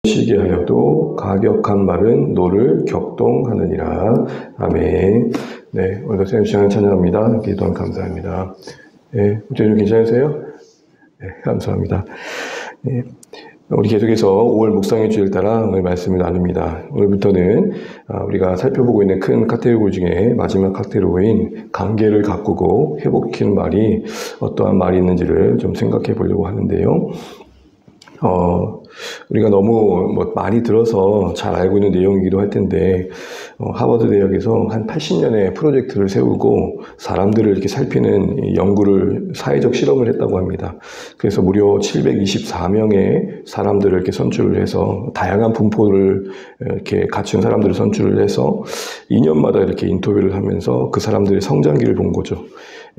시게 하여도 가격한 말은 노를 격동하느니라. 아멘. 네, 오늘도 선생님 시간을 찬양합니다. 기도한 감사합니다. 네, 목사님 괜찮으세요? 네, 감사합니다. 네, 우리 계속해서 5월 묵상의 주일 따라 오늘 말씀을 나눕니다. 오늘부터는 우리가 살펴보고 있는 큰 카테고리 중에 마지막 카테고리인 관계를 가꾸고 회복시키는 말이 어떠한 말이 있는지를 좀 생각해 보려고 하는데요. 우리가 너무 많이 들어서 잘 알고 있는 내용이기도 할 텐데, 하버드 대학에서 한 80년의 프로젝트를 세우고 사람들을 이렇게 살피는 연구를, 사회적 실험을 했다고 합니다. 그래서 무려 724명의 사람들을 이렇게 선출을 해서 다양한 분포를 이렇게 갖춘 사람들을 선출을 해서 2년마다 이렇게 인터뷰를 하면서 그 사람들의 성장기를 본 거죠.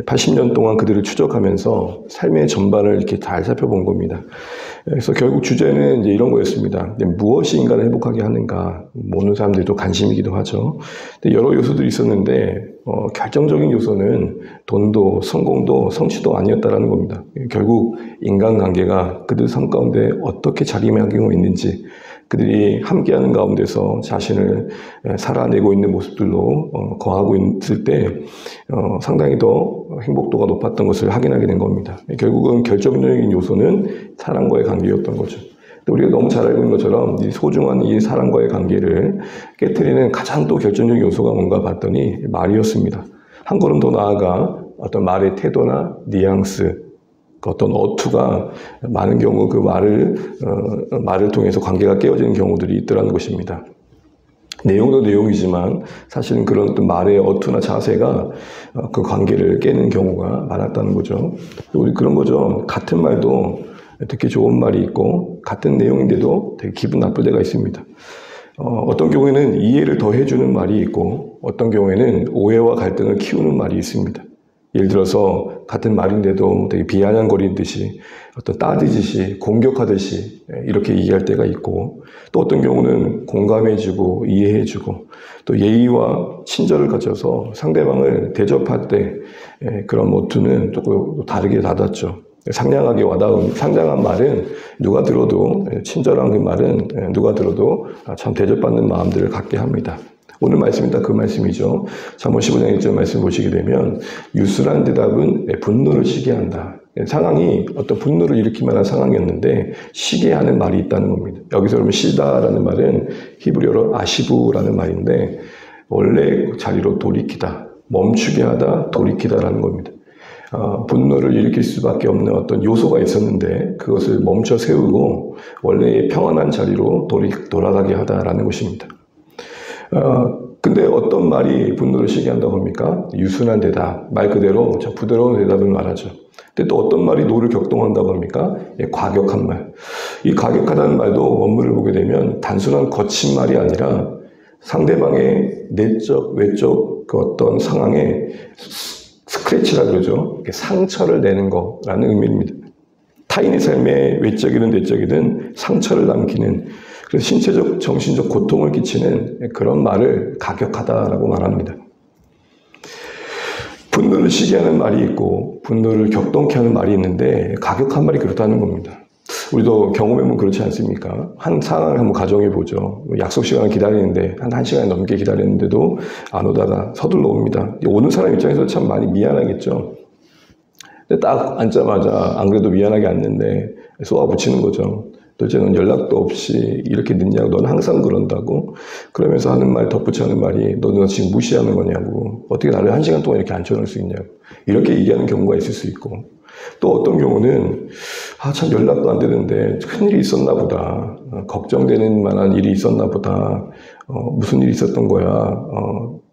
80년 동안 그들을 추적하면서 삶의 전반을 이렇게 잘 살펴본 겁니다. 그래서 결국 주제는 이제 이런 거였습니다. 무엇이 인간을 행복하게 하는가? 모든 사람들이 또 관심이기도 하죠. 근데 여러 요소들이 있었는데, 결정적인 요소는 돈도, 성공도, 성취도 아니었다라는 겁니다. 결국 인간관계가 그들 삶 가운데 어떻게 자리매김하고 있는지, 그들이 함께하는 가운데서 자신을 살아내고 있는 모습들로 거하고 있을 때 상당히 더 행복도가 높았던 것을 확인하게 된 겁니다. 결국은 결정적인 요소는 사랑과의 관계였던 거죠. 우리가 너무 잘 알고 있는 것처럼 이 소중한 이 사랑과의 관계를 깨트리는 가장 또 결정적인 요소가 뭔가 봤더니 말이었습니다. 한 걸음 더 나아가 어떤 말의 태도나 뉘앙스, 어떤 어투가 많은 경우 그 말을 통해서 관계가 깨어지는 경우들이 있더라는 것입니다. 내용도 내용이지만 사실은 그런 어떤 말의 어투나 자세가 그 관계를 깨는 경우가 많았다는 거죠. 우리 그런 거죠. 같은 말도 특히 좋은 말이 있고 같은 내용인데도 되게 기분 나쁠 때가 있습니다. 어떤 경우에는 이해를 더 해주는 말이 있고 어떤 경우에는 오해와 갈등을 키우는 말이 있습니다. 예를 들어서 같은 말인데도 되게 비아냥거리듯이 어떤 따지듯이 공격하듯이 이렇게 얘기할 때가 있고 또 어떤 경우는 공감해주고 이해해주고 또 예의와 친절을 갖춰서 상대방을 대접할 때 그런 모투는 조금 다르게 닫았죠. 상냥하게 와닿은 상냥한 말은 누가 들어도 친절한 그 말은 누가 들어도 참 대접받는 마음들을 갖게 합니다. 오늘 말씀이 딱 그 말씀이죠. 잠언 15장 1절 말씀 보시게 되면 유순한 대답은 분노를 쉬게 한다. 상황이 어떤 분노를 일으킬 만한 상황이었는데 쉬게 하는 말이 있다는 겁니다. 여기서 그러면 쉬다라는 말은 히브리어로 아시부라는 말인데 원래 자리로 돌이키다, 멈추게 하다, 돌이키다라는 겁니다. 분노를 일으킬 수밖에 없는 어떤 요소가 있었는데 그것을 멈춰 세우고 원래의 평안한 자리로 돌아가게 하다라는 것입니다. 근데 어떤 말이 분노를 쉬게 한다고 합니까? 유순한 대답, 말 그대로 부드러운 대답을 말하죠. 근데 또 어떤 말이 노를 격동한다고 합니까? 과격한 말. 이 과격하다는 말도 원문을 보게 되면 단순한 거친 말이 아니라 상대방의 내적, 외적 그 어떤 상황에 스크래치라 그러죠. 상처를 내는 거라는 의미입니다. 타인의 삶에 외적이든 내적이든 상처를 남기는 그래서 신체적, 정신적 고통을 끼치는 그런 말을 가격하다라고 말합니다. 분노를 쉬게 하는 말이 있고 분노를 격동케 하는 말이 있는데 가격한 말이 그렇다는 겁니다. 우리도 경험해보면 그렇지 않습니까? 한 상황을 한번 가정해 보죠. 약속 시간을 기다리는데 한 1시간 넘게 기다렸는데도 안 오다가 서둘러 옵니다. 오는 사람 입장에서 참 많이 미안하겠죠. 근데 딱 앉자마자 안 그래도 미안하게 앉는데 쏘아붙이는 거죠. 도대체 넌 연락도 없이 이렇게 늦냐고, 넌 항상 그런다고. 그러면서 하는 말, 덧붙여 하는 말이 너는 지금 무시하는 거냐고. 어떻게 나를 1시간 동안 이렇게 앉혀놓을 수 있냐고. 이렇게 얘기하는 경우가 있을 수 있고. 또 어떤 경우는 참 연락도 안 되는데 큰일이 있었나 보다. 걱정되는 만한 일이 있었나 보다. 무슨 일이 있었던 거야.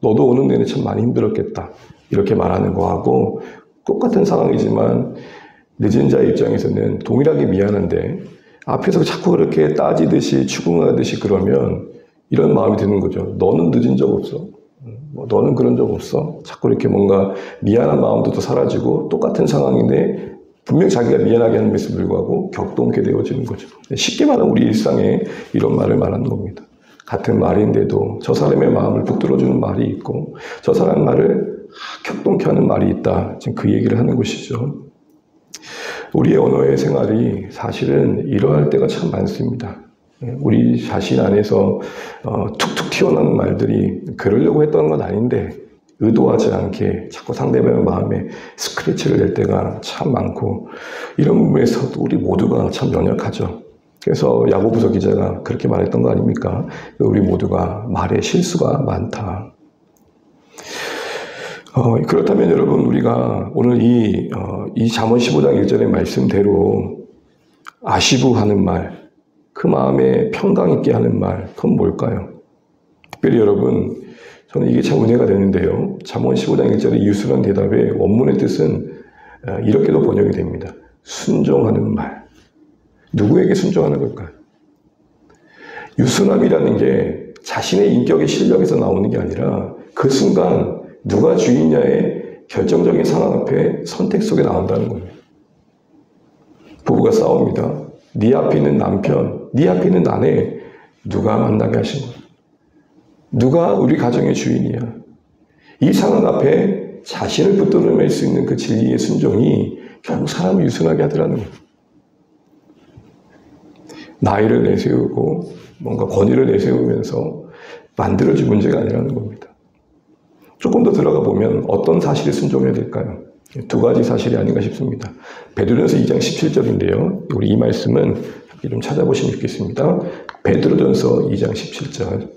너도 오는 내내 참 많이 힘들었겠다. 이렇게 말하는 거하고 똑같은 상황이지만 늦은 자의 입장에서는 동일하게 미안한데 앞에서 자꾸 그렇게 따지듯이 추궁하듯이 그러면 이런 마음이 드는 거죠. 너는 늦은 적 없어. 너는 그런 적 없어. 자꾸 이렇게 뭔가 미안한 마음도 또 사라지고 똑같은 상황인데 분명 자기가 미안하게 하는 것에 불구하고 격동케 되어지는 거죠. 쉽게 말하면 우리 일상에 이런 말을 말하는 겁니다. 같은 말인데도 저 사람의 마음을 붙들어주는 말이 있고 저 사람 말을 격동케 하는 말이 있다. 지금 그 얘기를 하는 것이죠. 우리의 언어의 생활이 사실은 이러할 때가 참 많습니다. 우리 자신 안에서 툭툭 튀어나오는 말들이 그러려고 했던 건 아닌데 의도하지 않게 자꾸 상대방의 마음에 스크래치를 낼 때가 참 많고, 이런 부분에서도 우리 모두가 참 연약하죠. 그래서 야고보서 기자가 그렇게 말했던 거 아닙니까? 우리 모두가 말에 실수가 많다. 그렇다면 여러분, 우리가 오늘 이 잠언 15장 1절의 말씀대로 아시부하는 말, 그 마음에 평강 있게 하는 말, 그건 뭘까요? 특별히 여러분, 저는 이게 참 은혜가 되는데요. 잠언 15장 1절의 유순한 대답의 원문의 뜻은 이렇게도 번역이 됩니다. 순종하는 말. 누구에게 순종하는 걸까요? 유순함이라는 게 자신의 인격의 실력에서 나오는 게 아니라 그 순간 누가 주인냐의 결정적인 상황 앞에 선택 속에 나온다는 겁니다. 부부가 싸웁니다. 네 앞에 있는 남편, 네 앞에 있는 아내, 누가 만나게 하신 거야? 누가 우리 가정의 주인이야? 이 상황 앞에 자신을 붙들어낼 수 있는 그 진리의 순종이 결국 사람을 유순하게 하더라는 거예요. 나이를 내세우고 뭔가 권위를 내세우면서 만들어진 문제가 아니라는 겁니다. 조금 더 들어가 보면 어떤 사실에 순종해야 될까요? 두 가지 사실이 아닌가 싶습니다. 베드로전서 2장 17절인데요. 우리 이 말씀은 좀 찾아보시면 좋겠습니다. 베드로전서 2장 17절.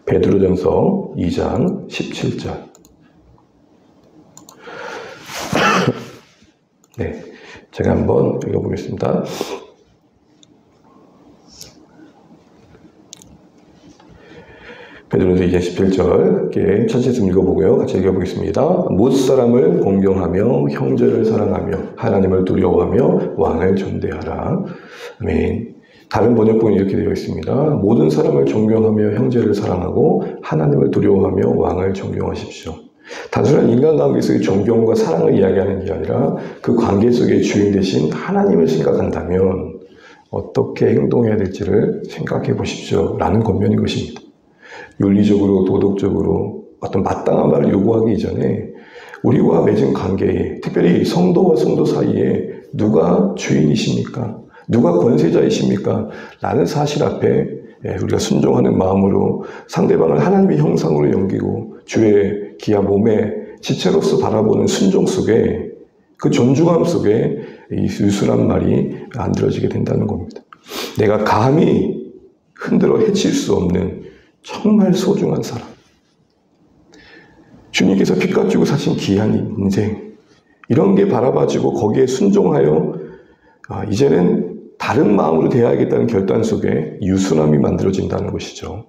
베드로전서 2장 17절. 네, 제가 한번 읽어보겠습니다. 베드로전서 2장 17절 함께 천천히 읽어보고요. 같이 읽어보겠습니다. 못 사람을 공경하며 형제를 사랑하며 하나님을 두려워하며 왕을 존대하라. 아멘. 다른 번역본이 이렇게 되어 있습니다. 모든 사람을 존경하며 형제를 사랑하고 하나님을 두려워하며 왕을 존경하십시오. 단순한 인간관계에서의 존경과 사랑을 이야기하는 게 아니라 그 관계 속의 주인 되신 하나님을 생각한다면 어떻게 행동해야 될지를 생각해 보십시오 라는 권면인 것입니다. 윤리적으로 도덕적으로 어떤 마땅한 말을 요구하기 이전에 우리와 맺은 관계에, 특별히 성도와 성도 사이에 누가 주인이십니까? 누가 권세자이십니까? 라는 사실 앞에 우리가 순종하는 마음으로 상대방을 하나님의 형상으로 여기고 주의 기아 몸의 지체로서 바라보는 순종 속에, 그 존중함 속에 이 유순한 말이 만들어지게 된다는 겁니다. 내가 감히 흔들어 해칠 수 없는 정말 소중한 사람. 주님께서 피값 주고 사신 귀한 인생. 이런 게 바라봐지고 거기에 순종하여 이제는 다른 마음으로 대해야겠다는 결단 속에 유순함이 만들어진다는 것이죠.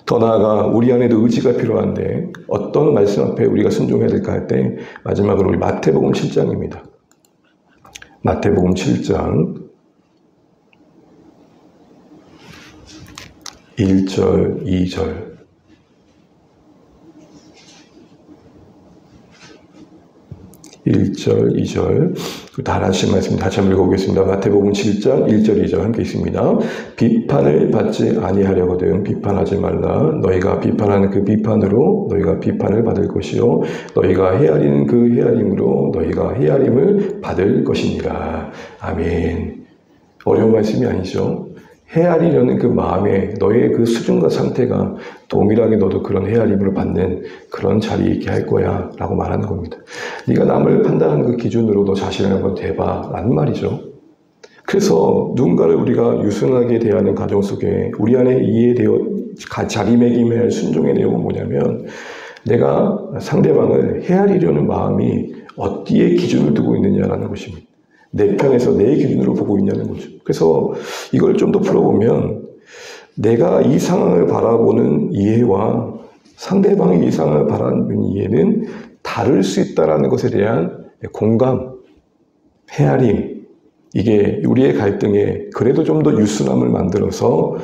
더 나아가 우리 안에도 의지가 필요한데 어떤 말씀 앞에 우리가 순종해야 될까 할 때 마지막으로 우리 마태복음 7장입니다. 마태복음 7장 1절, 2절. 1절, 2절. 다 하신 말씀 다시 한번 읽어보겠습니다. 마태복음 7장 1절, 2절 함께 있습니다. 비판을 받지 아니하려거든 비판하지 말라. 너희가 비판하는 그 비판으로 너희가 비판을 받을 것이요 너희가 헤아리는 그 헤아림으로 너희가 헤아림을 받을 것이니라. 아멘. 어려운 말씀이 아니죠. 헤아리려는 그 마음에 너의 그 수준과 상태가 동일하게 너도 그런 헤아림을 받는 그런 자리에 있게 할 거야 라고 말하는 겁니다. 네가 남을 판단하는 그 기준으로 너 자신을 한번 대봐 라는 말이죠. 그래서 누군가를 우리가 유순하게 대하는 과정 속에 우리 안에 이해되어 자리매김해야 할 순종의 내용은 뭐냐면 내가 상대방을 헤아리려는 마음이 어디에 기준을 두고 있느냐라는 것입니다. 내 편에서 내 기준으로 보고 있냐는 거죠. 그래서 이걸 좀 더 풀어보면 내가 이 상황을 바라보는 이해와 상대방이 이 상황을 바라보는 이해는 다를 수 있다는 것에 대한 공감, 헤아림, 이게 우리의 갈등에 그래도 좀 더 유순함을 만들어서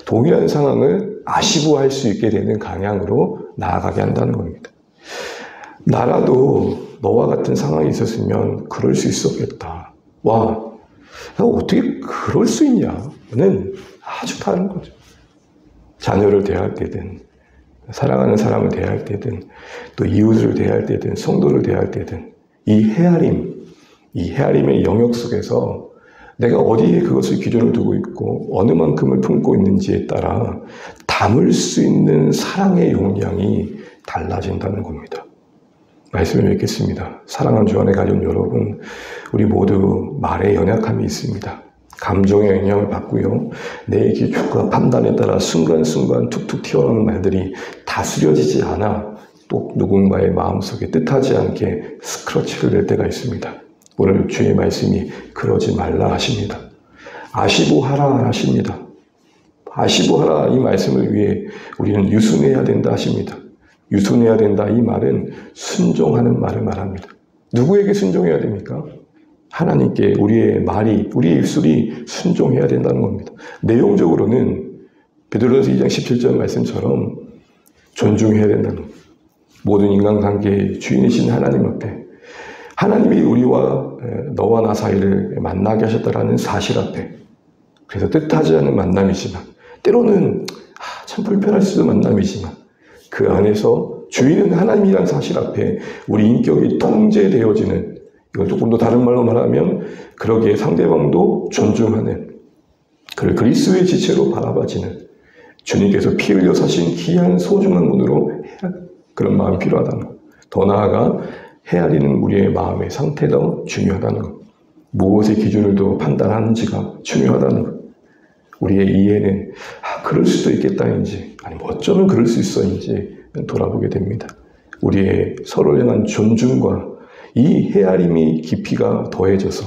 동일한 상황을 아시부할 수 있게 되는 방향으로 나아가게 한다는 겁니다. 나라도 너와 같은 상황이 있었으면 그럴 수 있었겠다. 와, 어떻게 그럴 수 있냐는 아주 다른 거죠. 자녀를 대할 때든, 사랑하는 사람을 대할 때든, 또 이웃을 대할 때든, 성도를 대할 때든, 이 헤아림의 영역 속에서 내가 어디에 그것을 기준을 두고 있고 어느 만큼을 품고 있는지에 따라 담을 수 있는 사랑의 용량이 달라진다는 겁니다. 말씀을 맺겠습니다. 사랑하는 주 안에 가족 여러분, 우리 모두 말에 연약함이 있습니다. 감정의 영향을 받고요. 내 기준과 판단에 따라 순간순간 툭툭 튀어나오는 말들이 다스려지지 않아 또 누군가의 마음속에 뜻하지 않게 스크러치를 낼 때가 있습니다. 오늘 주의 말씀이 그러지 말라 하십니다. 아시보하라 하십니다. 아시보하라 이 말씀을 위해 우리는 유순해야 된다 하십니다. 유순해야 된다 이 말은 순종하는 말을 말합니다. 누구에게 순종해야 됩니까? 하나님께 우리의 말이, 우리의 입술이 순종해야 된다는 겁니다. 내용적으로는 베드로전서 2장 17절 말씀처럼 존중해야 된다는 겁니다. 모든 인간관계의 주인이신 하나님 앞에, 하나님이 우리와 너와 나 사이를 만나게 하셨다라는 사실 앞에, 그래서 뜻하지 않은 만남이지만 때로는 참 불편할 수도 만남이지만 그 안에서 주인은 하나님이라는 사실 앞에 우리 인격이 통제되어지는, 이걸 조금 더 다른 말로 말하면 그러기에 상대방도 존중하는, 그를 그리스도의 지체로 바라봐지는, 주님께서 피 흘려 사신 귀한 소중한 분으로 그런 마음이 필요하다는 것. 더 나아가 헤아리는 우리의 마음의 상태가 중요하다는 것. 무엇의 기준을 두고 판단하는지가 중요하다는 것. 우리의 이해는 그럴 수도 있겠다인지 아니면 어쩌면 그럴 수 있어인지 돌아보게 됩니다. 우리의 서로를 향한 존중과 이 헤아림이 깊이가 더해져서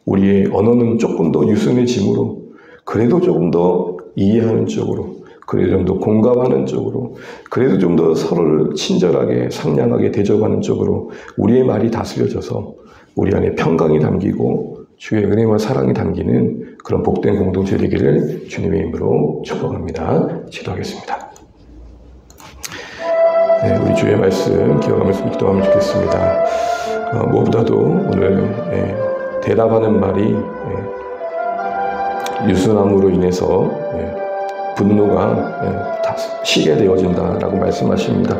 우리의 언어는 조금 더 유순해짐으로, 그래도 조금 더 이해하는 쪽으로, 그래도 좀 더 공감하는 쪽으로, 그래도 좀 더 서로를 친절하게 상냥하게 대접하는 쪽으로 우리의 말이 다스려져서 우리 안에 평강이 담기고 주의 은혜와 사랑이 담기는 그런 복된 공동체 되기를 주님의 이름으로 축복합니다. 기도하겠습니다. 네, 우리 주의 말씀 기억하면서 기도하면 좋겠습니다. 무엇보다도 오늘 대답하는 말이 유순함으로 인해서 분노가 시게 되어진다라고 말씀하십니다.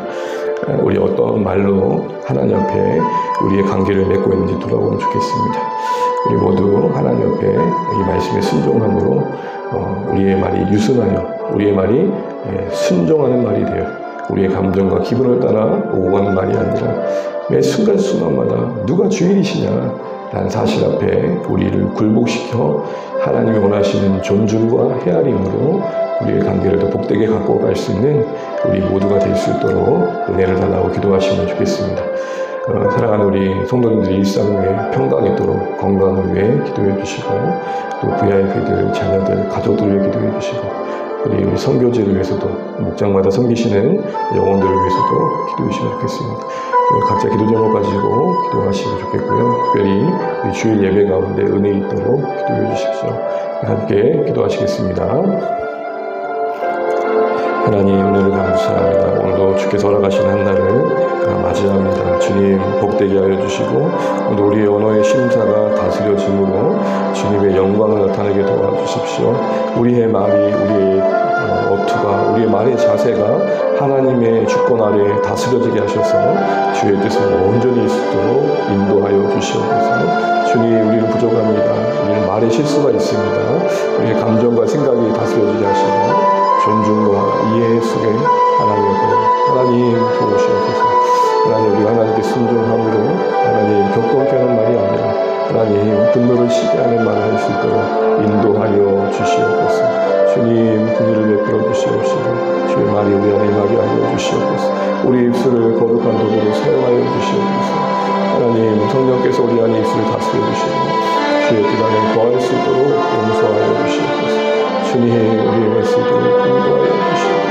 우리 어떤 말로 하나님 앞에 우리의 관계를 맺고 있는지 돌아보면 좋겠습니다. 우리 모두 하나님 앞에 이 말씀에 순종함으로 우리의 말이 유순하여, 우리의 말이 순종하는 말이 되어 우리의 감정과 기분을 따라 오고 가는 말이 아니라 매 순간순간마다 누가 주인이시냐라는 사실 앞에 우리를 굴복시켜 하나님이 원하시는 존중과 헤아림으로 우리의 관계를 더 복되게 갖고 갈 수 있는 우리 모두가 될 수 있도록 은혜를 달라고 기도하시면 좋겠습니다. 사랑하는 우리 성도님들의 일상 위에 평강이 있도록 건강을 위해 기도해 주시고, 또 VIP들, 자녀들, 가족들을 위해 기도해 주시고, 우리 선교지를 위해서도, 목장마다 섬기시는 영혼들을 위해서도 기도해 주시면 좋겠습니다. 각자 기도 제목 가지고 기도하시면 좋겠고요. 특별히 우리 주일 예배 가운데 은혜 있도록 기도해 주십시오. 함께 기도하시겠습니다. 하나님, 은혜를 감사합니다. 오늘도 주께서 허락하신 한날을 맞이합니다. 주님, 복되게 하여 주시고 오늘 우리의 언어의 심사가 다스려짐으로 주님의 영광을 나타내게 도와주십시오. 우리의 말이, 우리의 어투가, 우리의 말의 자세가 하나님의 주권 아래 다스려지게 하셔서 주의 뜻을 온전히 있도록 인도하여 주시옵소서. 주님, 우리는 부족합니다. 우리는 말에 실수가 있습니다. 우리의 감정과 생각이 다스려지게 하시고 존중과 이해 속에 하나님 도우시옵소서. 하나님, 우리가 하나님께 순종함으로 하나님 격동케 하는 말이 아니라 하나님 분노를 시게 하는 말을 할 수 있도록 인도하여 주시옵소서. 주님, 긍휼을 베풀어 주시옵시고 주의 말이 우리 안에 임하게 하여 주시옵소서. 우리 입술을 거룩한 도구로 사용하여 주시옵소서. 하나님, 성령께서 우리 안에 입술을 다스려 주시고 주의 뜻 안에 거할 수 있도록 용서하여 주시옵소서. 주님, 우리의 말씀을 인도하여 주시옵소서.